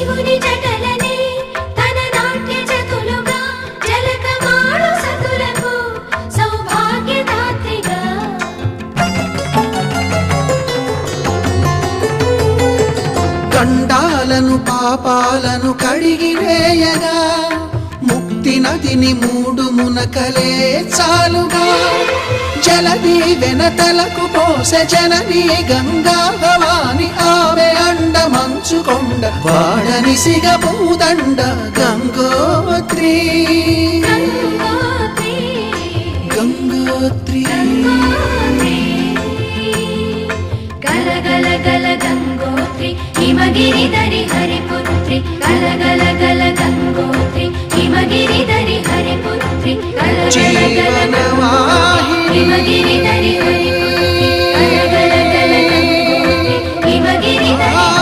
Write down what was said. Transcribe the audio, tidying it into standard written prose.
శివుని జటలనే తన నాట్య జతులుగా జలకమాడు సతులకు సౌభాగ్యదాత్రిగా గండాలను పాపాలను కడిగివేయగా ముక్తి నదిని 3 మునకలే చాలుగా జలది వెనతలకు పోసె జనని గంగా భవాని ఆమె అండ మంచుకొండ వాడని సిగ పూదండ గంగోత్రి గంగోత్రి గల గల గల గంగోత్రి హిమగిరిధరి హరిపుత్రి గల గల గల గంగోత్రి హిమగిరిధరి హరిపుత్రి గల గల గల హిమగిరిధరి హరి